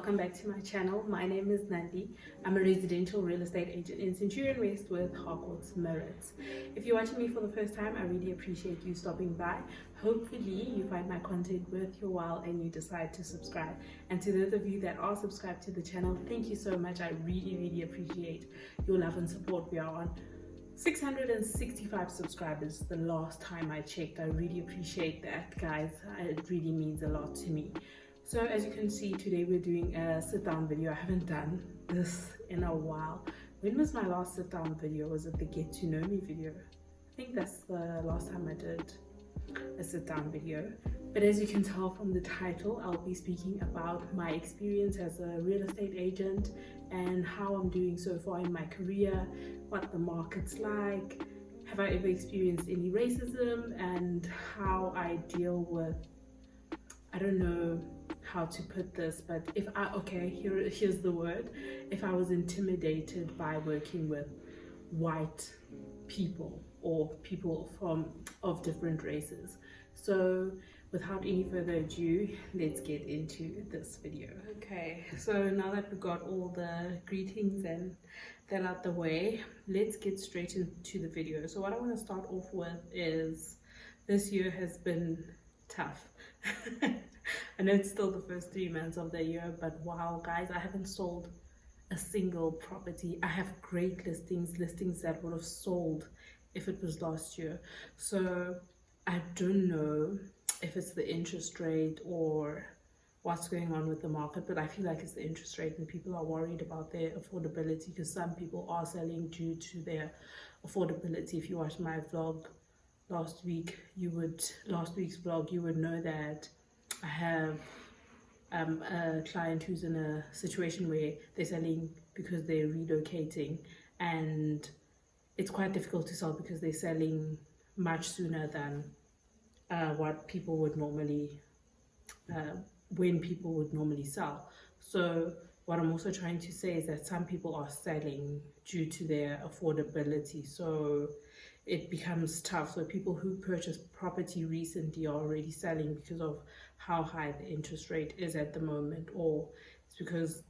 welcome back to my channel. My name is Nandi. I'm a residential real estate agent in Centurion West with Harcourt's Merits. If you're watching me for the first time, I really appreciate you stopping by. Hopefully you find my content worth your while and you decide to subscribe. And to those of you that are subscribed to the channel, thank you so much. I really appreciate your love and support. We are on 665 subscribers the last time I checked. I really appreciate that, guys. It really means a lot to me. So as you can see, today we're doing a sit down video. I haven't done this in a while. When was my last sit down video? Was it the get to know me video? I think that's the last time I did a sit down video. But as you can tell from the title, I'll be speaking about my experience as a real estate agent and how I'm doing so far in my career, what the market's like, have I ever experienced any racism, and how I deal with, I don't know how to put this, but here's the word, if I was intimidated by working with white people or people of different races. So without any further ado, let's get into this video. Okay, so now that we've got all the greetings and that out the way, let's get straight into the video. So what I want to start off with is, this year has been tough. I know it's still the first 3 months of the year, but wow, guys, I haven't sold a single property. I have great listings that would have sold if it was last year. So I don't know if it's the interest rate or what's going on with the market, but I feel like it's the interest rate and people are worried about their affordability, because some people are selling due to their affordability. If you watched my vlog last week's vlog, you would know that I have a client who's in a situation where they're selling because they're relocating, and it's quite difficult to sell because they're selling much sooner than what people would normally when people would normally sell. So what I'm also trying to say is that some people are selling due to their affordability, so it becomes tough. So people who purchased property recently are already selling because of how high the interest rate is at the moment, or it's because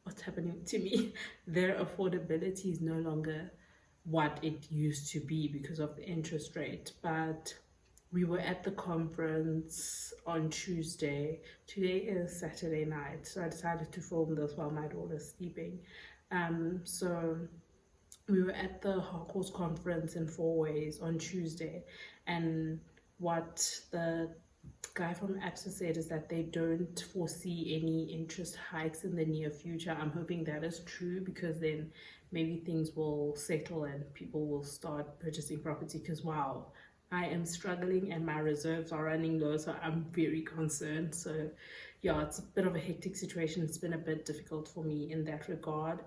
what's happening to me, their affordability is no longer what it used to be because of the interest rate. But we were at the conference on Tuesday. Today is Saturday night, so I decided to film this while my daughter's sleeping. So we were at the Harcourt's conference in 4 Ways on Tuesday, and what the guy from APSA said is that they don't foresee any interest hikes in the near future. I'm hoping that is true, because then maybe things will settle and people will start purchasing property, because wow, I am struggling and my reserves are running low, so I'm very concerned. So yeah, it's a bit of a hectic situation. It's been a bit difficult for me in that regard.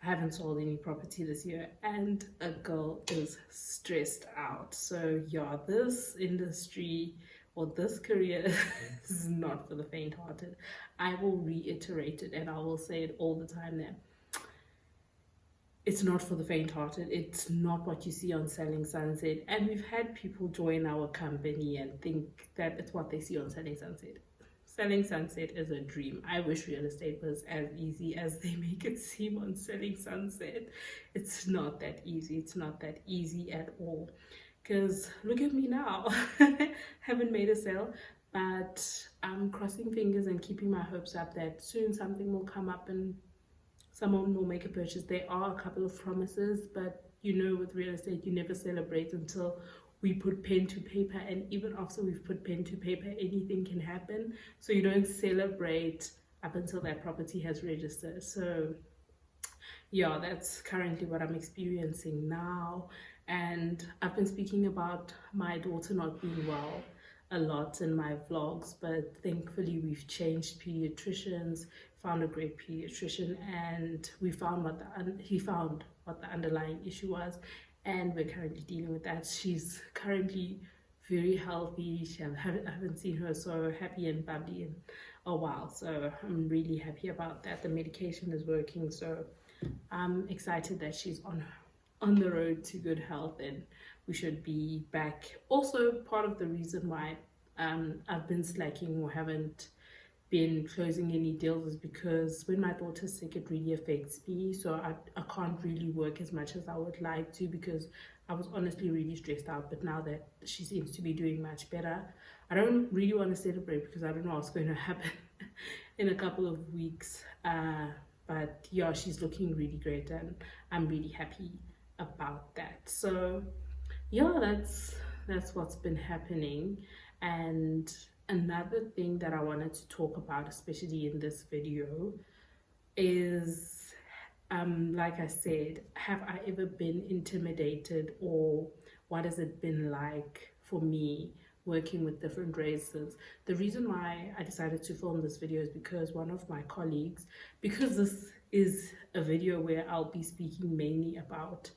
I haven't sold any property this year and a girl is stressed out. So yeah, this industry or this career is not for the faint-hearted. I will reiterate it and I will say it all the time that it's not for the faint-hearted. It's not what you see on Selling Sunset. And we've had people join our company and think that it's what they see on Selling Sunset. Selling Sunset is a dream. I wish real estate was as easy as they make it seem on Selling Sunset. It's not that easy. It's not that easy at all. Because look at me now. Haven't made a sale, but I'm crossing fingers and keeping my hopes up that soon something will come up and someone will make a purchase. There are a couple of promises, but you know, with real estate, you never celebrate until we put pen to paper, and even after we've put pen to paper, anything can happen. So you don't celebrate up until that property has registered. So yeah, that's currently what I'm experiencing now. And I've been speaking about my daughter not being well a lot in my vlogs, but thankfully we've changed pediatricians, found a great pediatrician, and he found what the underlying issue was, and we're currently dealing with that. She's currently very healthy. I haven't seen her so happy and bubbly in a while, so I'm really happy about that. The medication is working, so I'm excited that she's on the road to good health and we should be back. Also, part of the reason why I've been slacking or haven't been closing any deals is because when my daughter's sick, it really affects me. So I can't really work as much as I would like to, because I was honestly really stressed out. But now that she seems to be doing much better, I don't really want to celebrate because I don't know what's going to happen in a couple of weeks. But yeah, she's looking really great, and I'm really happy about that. So yeah, that's what's been happening. And another thing that I wanted to talk about, especially in this video, is like I said, have I ever been intimidated, or what has it been like for me working with different races? The reason why I decided to film this video is because one of my colleagues, because this is a video where I'll be speaking mainly about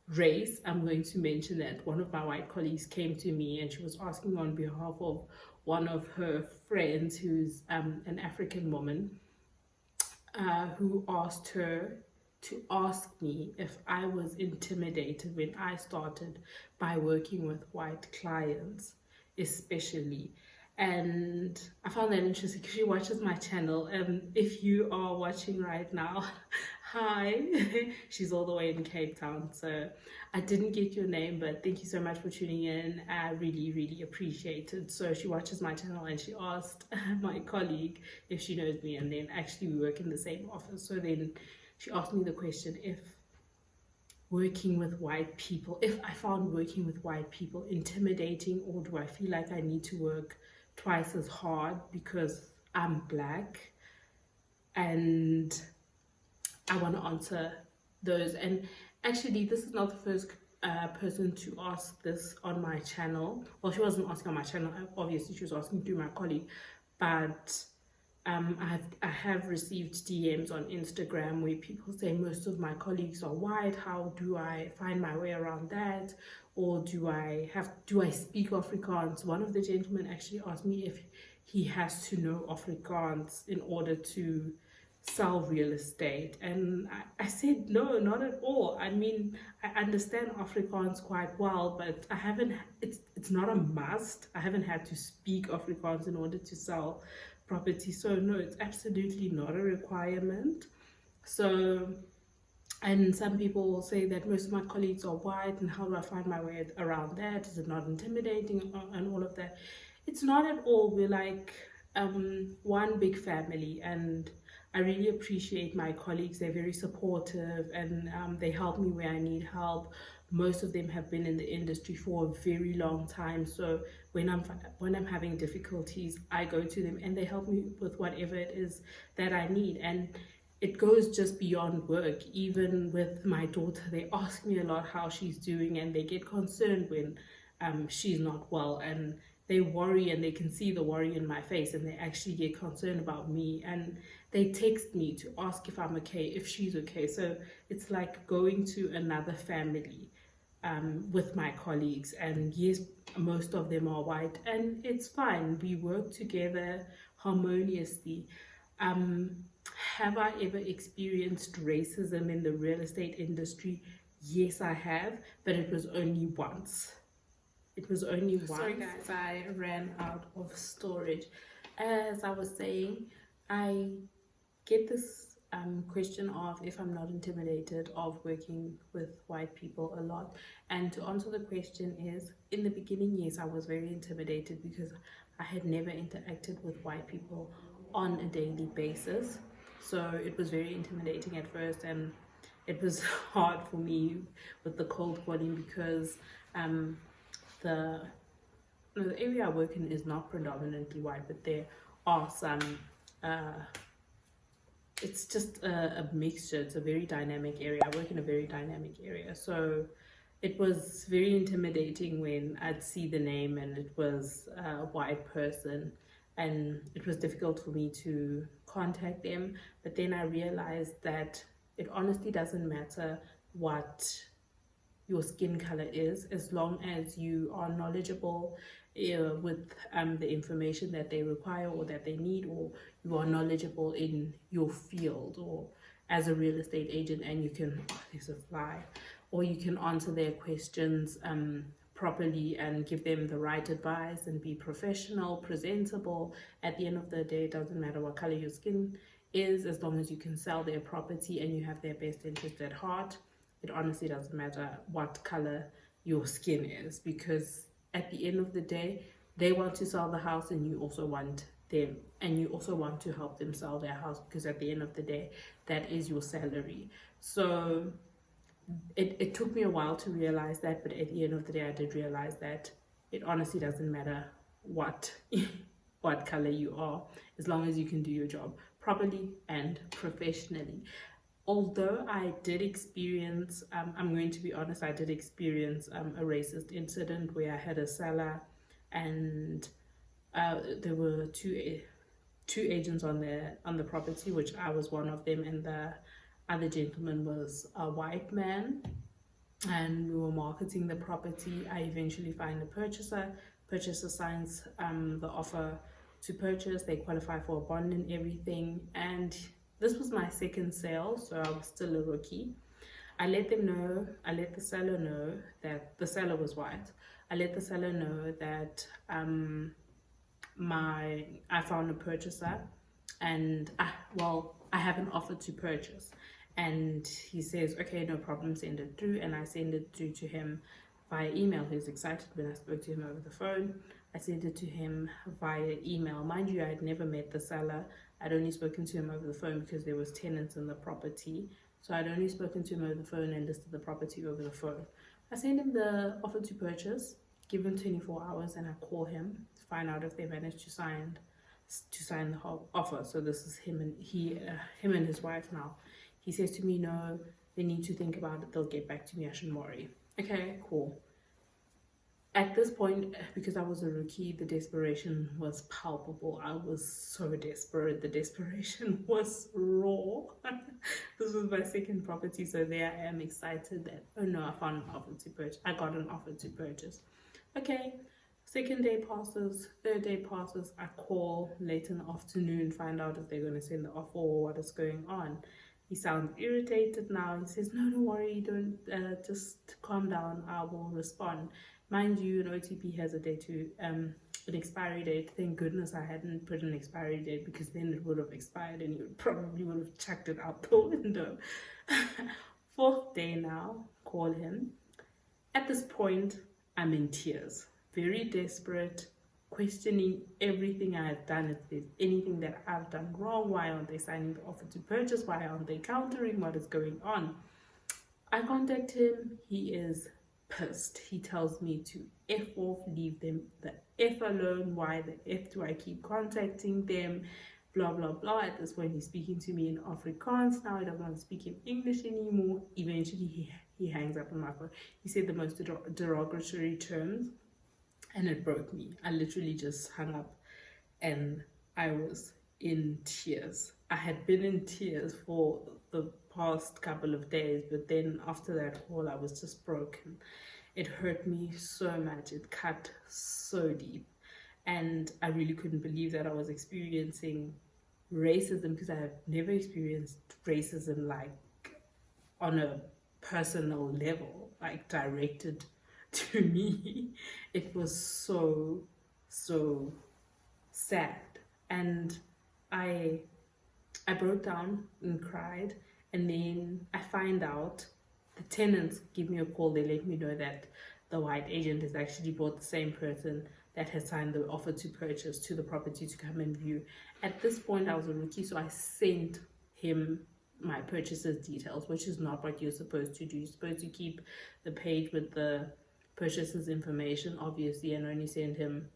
race, I'm going to mention that one of my white colleagues came to me and she was asking on behalf of one of her friends who's an African woman, who asked her to ask me if I was intimidated when I started by working with white clients, especially. And I found that interesting because she watches my channel. If you are watching right now, hi. She's all the way in Cape Town, so I didn't get your name, but thank you so much for tuning in. I really appreciate it. So she watches my channel and she asked my colleague if she knows me, and then actually we work in the same office. So then she asked me the question if I found working with white people intimidating, or do I feel like I need to work twice as hard because I'm black. And I want to answer those. And actually, this is not the first person to ask this on my channel. Well, she wasn't asking on my channel, obviously she was asking through my colleague, but I have received DMs on Instagram where people say most of my colleagues are white. How do I find my way around that? Or do I speak Afrikaans? One of the gentlemen actually asked me if he has to know Afrikaans in order to sell real estate, and I said no, not at all. I mean, I understand Afrikaans quite well, but I haven't, it's not a must. I haven't had to speak Afrikaans in order to sell property, so no, it's absolutely not a requirement. So, and some people will say that most of my colleagues are white, and how do I find my way around that? Is it not intimidating, and all of that? It's not at all. We're like one big family, and I really appreciate my colleagues. They're very supportive, and they help me where I need help. Most of them have been in the industry for a very long time, so when I'm having difficulties, I go to them and they help me with whatever it is that I need. And it goes just beyond work. Even with my daughter, they ask me a lot how she's doing, and they get concerned when she's not well, and they worry, and they can see the worry in my face, and they actually get concerned about me, and they text me to ask if I'm okay, if she's okay. So it's like going to another family with my colleagues. And yes, most of them are white, and it's fine. We work together harmoniously. Have I ever experienced racism in the real estate industry? Yes, I have, but it was only once. It was only once. Sorry guys, I ran out of storage. As I was saying, I get this question of if I'm not intimidated of working with white people a lot. And to answer the question is, in the beginning, yes, I was very intimidated because I had never interacted with white people on a daily basis. So it was very intimidating at first, and it was hard for me with the cold calling because the area I work in is not predominantly white, but there are some it's just a mixture. It's a very dynamic area. I work in a very dynamic area, so it was very intimidating when I'd see the name and it was a white person, and it was difficult for me to contact them. But then I realized that it honestly doesn't matter what your skin color is, as long as you are knowledgeable with the information that they require or that they need, or you are knowledgeable in your field or as a real estate agent, and you can, oh, there's a fly, or you can answer their questions properly and give them the right advice and be professional, presentable. At the end of the day, it doesn't matter what color your skin is, as long as you can sell their property and you have their best interest at heart. It honestly doesn't matter what color your skin is, because at the end of the day, they want to sell the house and you also want them, and you also want to help them sell their house, because at the end of the day, that is your salary. So it took me a while to realize that, but at the end of the day, I did realize that it honestly doesn't matter what what color you are, as long as you can do your job properly and professionally. Although I did experience, I'm going to be honest, I did experience a racist incident where I had a seller, and there were two agents on the property, which I was one of them, and the other gentleman was a white man, and we were marketing the property. I eventually find a purchaser signs the offer to purchase, they qualify for a bond and everything, and this was my second sale, so I was still a rookie. I let the seller know that the seller was white. I let the seller know that I found a purchaser, and I have an offer to purchase. And he says, okay, no problem, send it through. And I send it through to him via email. He was excited when I spoke to him over the phone. I sent it to him via email. Mind you, I had never met the seller. I'd only spoken to him over the phone because there was tenants in the property. So I'd only spoken to him over the phone and listed the property over the phone. I sent him the offer to purchase, give him 24 hours, and I call him to find out if they managed to sign the whole offer. So this is him and his wife now. He says to me, no, they need to think about it. They'll get back to me. I shouldn't worry. Okay, cool. At this point, because I was a rookie, the desperation was palpable. I was so desperate. The desperation was raw. This was my second property, so there I am, excited that, oh no, I found an offer to purchase. I got an offer to purchase. Okay, second day passes, third day passes. I call late in the afternoon, find out if they're going to send the offer or what is going on. He sounds irritated now. He says, no, don't worry, don't, just calm down, I will respond. Mind you, an OTP has an expiry date. Thank goodness I hadn't put an expiry date, because then it would have expired and you probably would have chucked it out the window. Fourth day now, call him. At this point, I'm in tears, very desperate, questioning everything I have done. If there's anything that I've done wrong, why aren't they signing the offer to purchase? Why aren't they countering? What is going on? I contact him. He is pissed. He tells me to F off, leave them the F alone. Why the F do I keep contacting them? Blah, blah, blah. At this point, he's speaking to me in Afrikaans now. He doesn't want to speak in English anymore. Eventually, he hangs up on my phone. He said the most derogatory terms, and it broke me. I literally just hung up and I was in tears. I had been in tears for the past couple of days, but then after that call, I was just broken. It hurt me so much. It cut so deep. And I really couldn't believe that I was experiencing racism, because I have never experienced racism like on a personal level, like directed to me. It was so sad, and I broke down and cried. And then I find out the tenants give me a call. They let me know that the white agent has actually brought the same person that had signed the offer to purchase to the property to come and view. At this point, I was a rookie, so I sent him my purchaser's details, which is not what you're supposed to do. You're supposed to keep the page with the purchaser's information, obviously, and only send him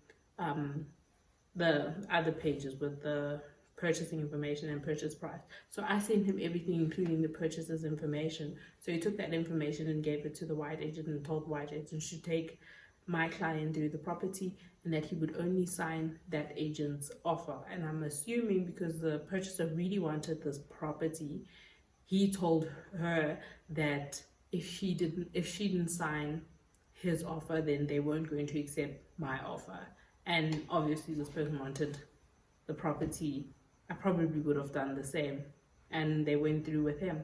the other pages with the purchasing information and purchase price. So I sent him everything, including the purchaser's information. So he took that information and gave it to the white agent and told the white agent to take my client through the property, and that he would only sign that agent's offer. And I'm assuming because the purchaser really wanted this property, he told her that if she didn't sign his offer, then they weren't going to accept my offer. And obviously this person wanted the property. I probably would have done the same, and they went through with him.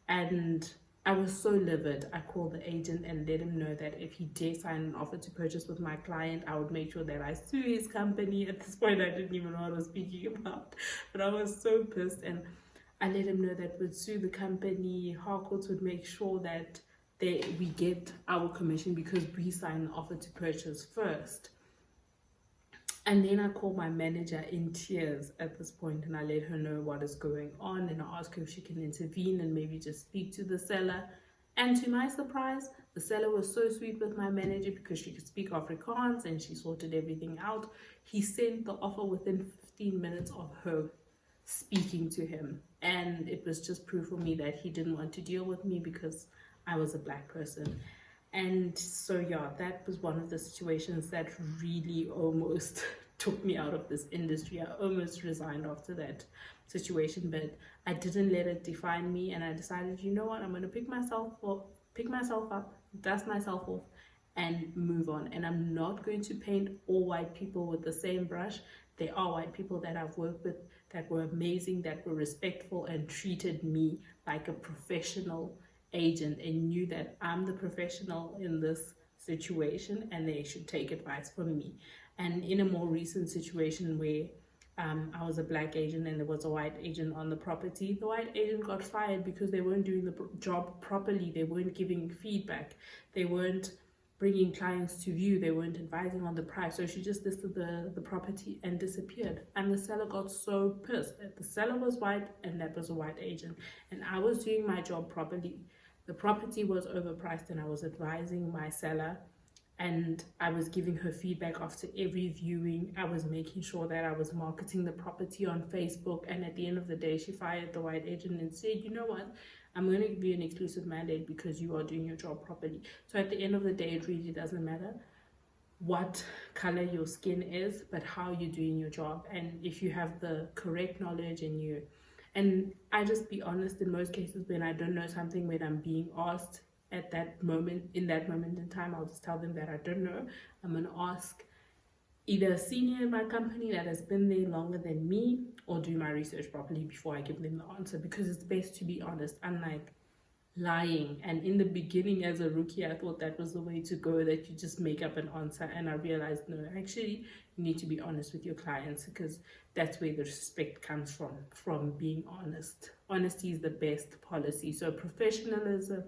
And I was so livid. I called the agent and let him know that if he dare sign an offer to purchase with my client, I would make sure that I sue his company. At this point, I didn't even know what I was speaking about, but I was so pissed. And I let him know that we'd sue the company. Harcourts would make sure that we get our commission because we signed an offer to purchase first. And then I called my manager in tears at this point, and I let her know what is going on, and I asked her if she can intervene and maybe just speak to the seller. And to my surprise, the seller was so sweet with my manager because she could speak Afrikaans and she sorted everything out. He sent the offer within 15 minutes of her speaking to him, and it was just proof for me that he didn't want to deal with me because I was a black person. And so yeah, that was one of the situations that really almost took me out of this industry. I almost resigned after that situation, but I didn't let it define me, and I decided, you know what, I'm going to pick myself up, dust myself off, and move on. And I'm not going to paint all white people with the same brush. There are white people that I've worked with that were amazing, that were respectful and treated me like a professional agent and knew that I'm the professional in this situation and they should take advice from me. And in a more recent situation where I was a black agent and there was a white agent on the property, the white agent got fired because they weren't doing the job properly. They weren't giving feedback. They weren't bringing clients to view. They weren't advising on the price. So she just listed the property and disappeared. And the seller got so pissed that the seller was white and that was a white agent. And I was doing my job properly. The property was overpriced and I was advising my seller and I was giving her feedback after every viewing. I was making sure that I was marketing the property on Facebook. And at the end of the day, she fired the white agent and said, you know what? I'm going to give you an exclusive mandate because you are doing your job properly. So at the end of the day, it really doesn't matter what color your skin is, but how you're doing your job. And if you have the correct knowledge and I just be honest, in most cases when I don't know something, when I'm being asked at that moment, in time, I'll just tell them that I don't know. I'm going to ask either a senior in my company that has been there longer than me, or do my research properly before I give them the answer, because it's best to be honest, unlike lying. And in the beginning, as a rookie, I thought that was the way to go, that you just make up an answer, and I realized no, actually you need to be honest with your clients, because that's where the respect comes from being honest. Honesty is the best policy. So professionalism,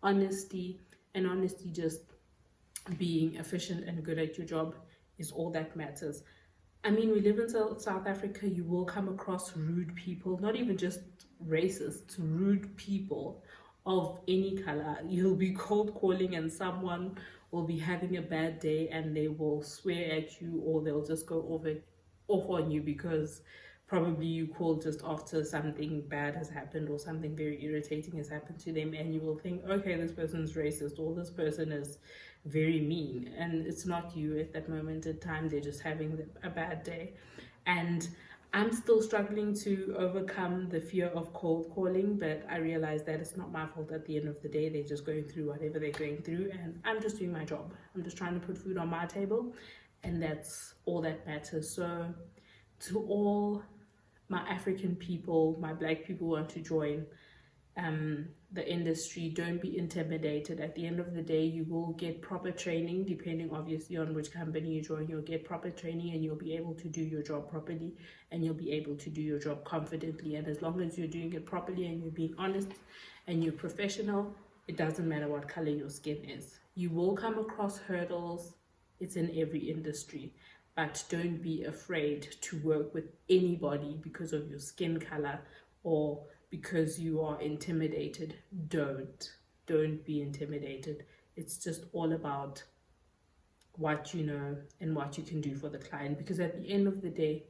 honesty, and honesty, just being efficient and good at your job is all that matters. I mean, we live in South Africa. You will come across rude people, not even just racist, rude people of any color. You'll be cold calling and someone will be having a bad day and they will swear at you, or they'll just go off on you because probably you called just after something bad has happened or something very irritating has happened to them, and you will think, okay, this person's racist or this person is very mean, and it's not you at that moment in time. They're just having a bad day. And I'm still struggling to overcome the fear of cold calling, but I realize that it's not my fault at the end of the day. They're just going through whatever they're going through, and I'm just doing my job. I'm just trying to put food on my table, and that's all that matters. So to all my African people, my black people who want to join the industry, don't be intimidated. At the end of the day, you will get proper training, depending obviously on which company you join. You'll get proper training and you'll be able to do your job properly, and you'll be able to do your job confidently. And as long as you're doing it properly and you're being honest and you're professional, it doesn't matter what color your skin is. You will come across hurdles. It's in every industry. But don't be afraid to work with anybody because of your skin color or because you are intimidated. Don't be intimidated. It's just all about what you know and what you can do for the client, because at the end of the day,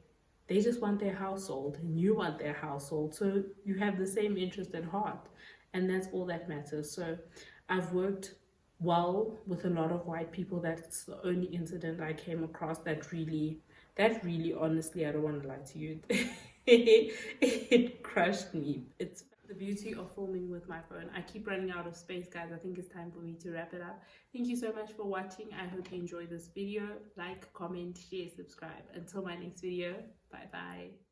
they just want their household and you want their household, so you have the same interest at heart, and that's all that matters. So I've worked well with a lot of white people. That's the only incident I came across that really honestly, I don't want to lie to you, it crushed me. It's the beauty of filming with my phone. I keep running out of space, guys. I think it's time for me to wrap it up. Thank you so much for watching. I hope you enjoyed this video. Like, comment, share, subscribe. Until my next video, bye bye.